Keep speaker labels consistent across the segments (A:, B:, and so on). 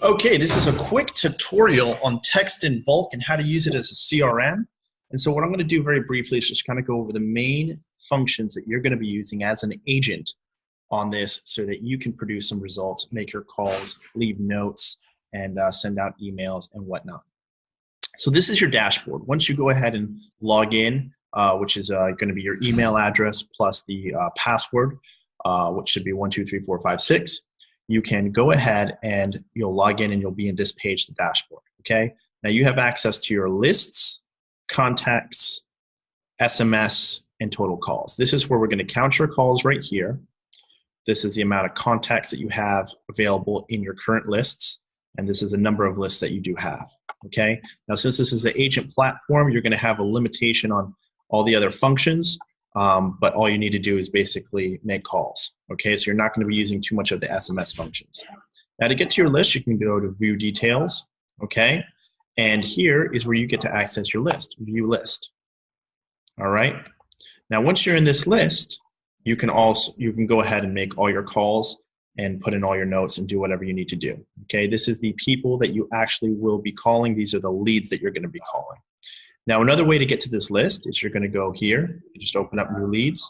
A: Okay, this is a quick tutorial on Textinbulk and how to use it as a CRM. And so what I'm going to do very briefly is just kind of go over the main functions that you're going to be using as an agent on this so that you can produce some results, make your calls, leave notes, and send out emails and whatnot. So this is your dashboard. Once you go ahead and log in, which is going to be your email address plus the password, which should be 123456. You can go ahead and you'll log in and you'll be in this page, the dashboard, okay? Now you have access to your lists, contacts, SMS, and total calls. This is where we're gonna count your calls right here. This is the amount of contacts that you have available in your current lists, and this is the number of lists that you do have, okay? Now since this is the agent platform, you're gonna have a limitation on all the other functions, but all you need to do is basically make calls, okay? So you're not going to be using too much of the SMS functions. Now to get to your list, you can go to View Details, okay? And here is where you get to access your list, View List, all right? Now once you're in this list, you can go ahead and make all your calls and put in all your notes and do whatever you need to do, okay? This is the people that you actually will be calling. These are the leads that you're going to be calling. Now, another way to get to this list is you're going to go here, you just open up New Leads,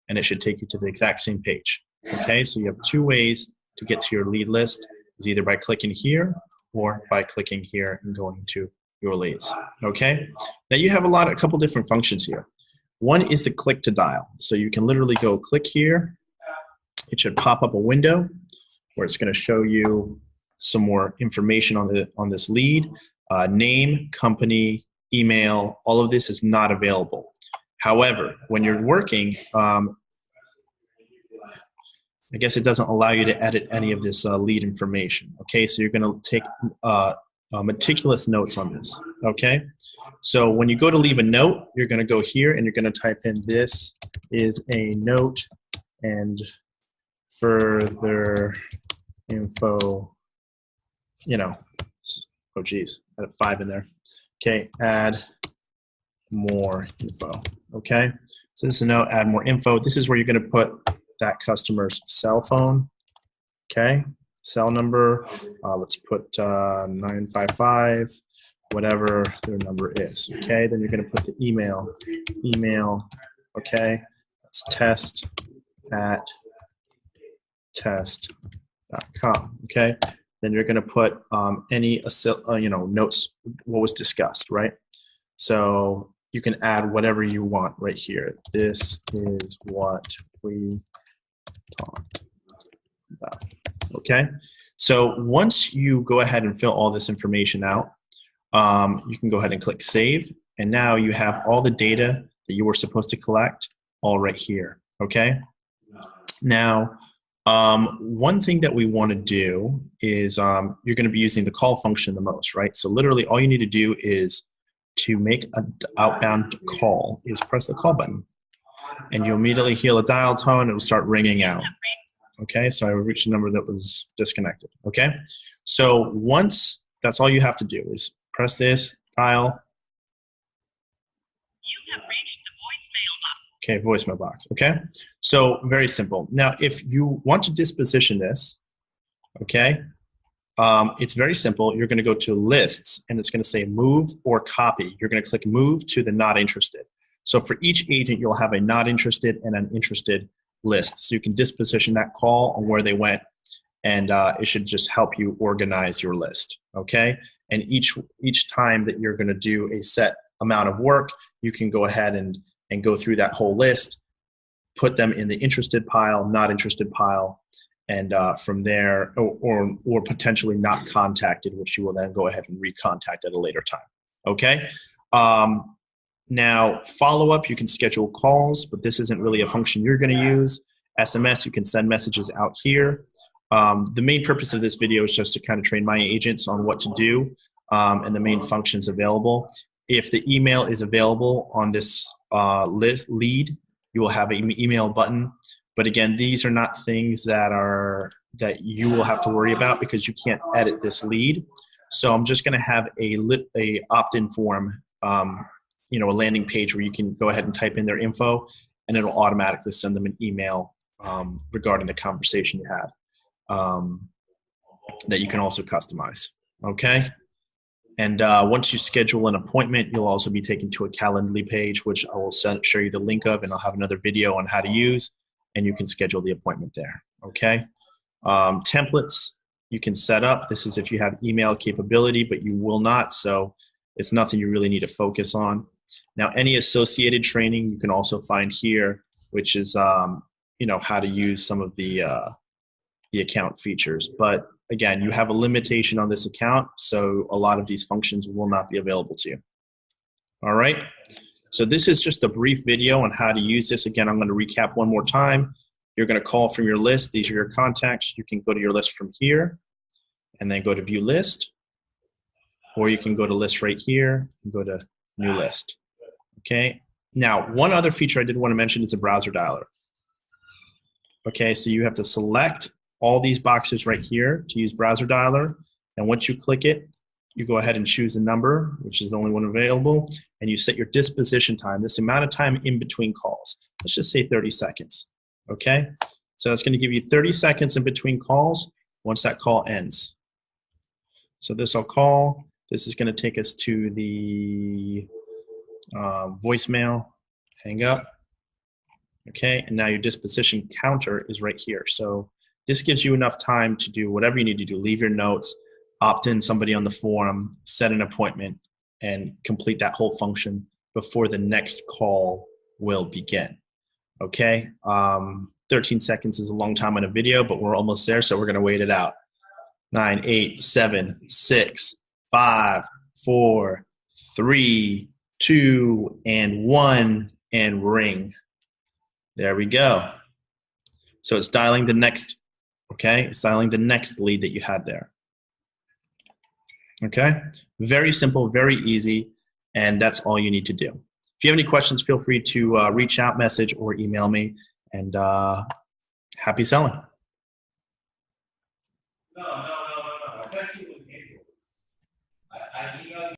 A: and it should take you to the exact same page. Okay, so you have two ways to get to your lead list, is either by clicking here or by clicking here and going to your leads. Okay, now you have a couple different functions here. One is the click to dial. So you can literally go click here. It should pop up a window where it's going to show you some more information on this lead, name, company, email, all of this is not available. However, when you're working, I guess it doesn't allow you to edit any of this lead information. Okay, so you're going to take meticulous notes on this. Okay, so when you go to leave a note, you're going to go here and you're going to type in "this is a note" and further info. You know, oh geez, I had a 5 in there. Okay, add more info, okay? So this is a note, add more info. This is where you're gonna put that customer's cell phone, okay? Cell number, let's put 955, whatever their number is, okay? Then you're gonna put the email, okay? That's test@test.com, okay? Then you're going to put any notes, what was discussed, right? So you can add whatever you want right here. This is what we talked about, okay? So once you go ahead and fill all this information out, you can go ahead and click Save, and now you have all the data that you were supposed to collect all right here, okay? Now, one thing that we want to do is you're going to be using the call function the most, right? So literally all you need to do is to make an outbound call is press the call button, and you immediately hear a dial tone. It will start ringing out. Okay, so I reached a number that was disconnected. Okay, so once that's all you have to do is press this, dial. Okay, voicemail box, okay? So very simple. Now, if you want to disposition this, okay, it's very simple. You're gonna go to lists and it's gonna say move or copy. You're gonna click move to the not interested. So for each agent, you'll have a not interested and an interested list. So you can disposition that call on where they went, and it should just help you organize your list, okay? And each time that you're gonna do a set amount of work, you can go ahead and go through that whole list, put them in the interested pile, not interested pile, and from there, or potentially not contacted, which you will then go ahead and recontact at a later time, okay? Now, follow-up, you can schedule calls, but this isn't really a function you're gonna use. SMS, you can send messages out here. The main purpose of this video is just to kind of train my agents on what to do and the main functions available. If the email is available on this lead, you will have an email button. But again, these are not things that you will have to worry about because you can't edit this lead. So I'm just going to have a opt-in form, a landing page where you can go ahead and type in their info, and it'll automatically send them an email regarding the conversation you had. that you can also customize. Okay. And once you schedule an appointment, you'll also be taken to a Calendly page, which I will show you the link of, and I'll have another video on how to use, and you can schedule the appointment there. Okay. Templates you can set up. This is if you have email capability, but you will not, so it's nothing you really need to focus on. Now, any associated training you can also find here, which is how to use some of the account features. But again, you have a limitation on this account, so a lot of these functions will not be available to you. All right. So this is just a brief video on how to use this. Again, I'm going to recap one more time. You're going to call from your list. These are your contacts. You can go to your list from here and then go to view list, or you can go to list right here and go to new list. Okay. Now, one other feature I did want to mention is a browser dialer. Okay, so you have to select all these boxes right here to use browser dialer. And once you click it, you go ahead and choose a number, which is the only one available, and you set your disposition time, this amount of time in between calls. Let's just say 30 seconds. Okay, so that's going to give you 30 seconds in between calls once that call ends. So this will call. This is going to take us to the voicemail. Hang up. Okay, and now your disposition counter is right here. So this gives you enough time to do whatever you need to do. Leave your notes, opt in somebody on the forum, set an appointment, and complete that whole function before the next call will begin. Okay, 13 seconds is a long time on a video, but we're almost there, so we're gonna wait it out. 9, 8, 7, 6, 5, 4, 3, 2, and 1, and ring. There we go. So it's dialing the next, okay? It's dialing the next lead that you had there. Okay? Very simple, very easy, and that's all you need to do. If you have any questions, feel free to reach out, message, or email me, and happy selling. No. It's actually I emailed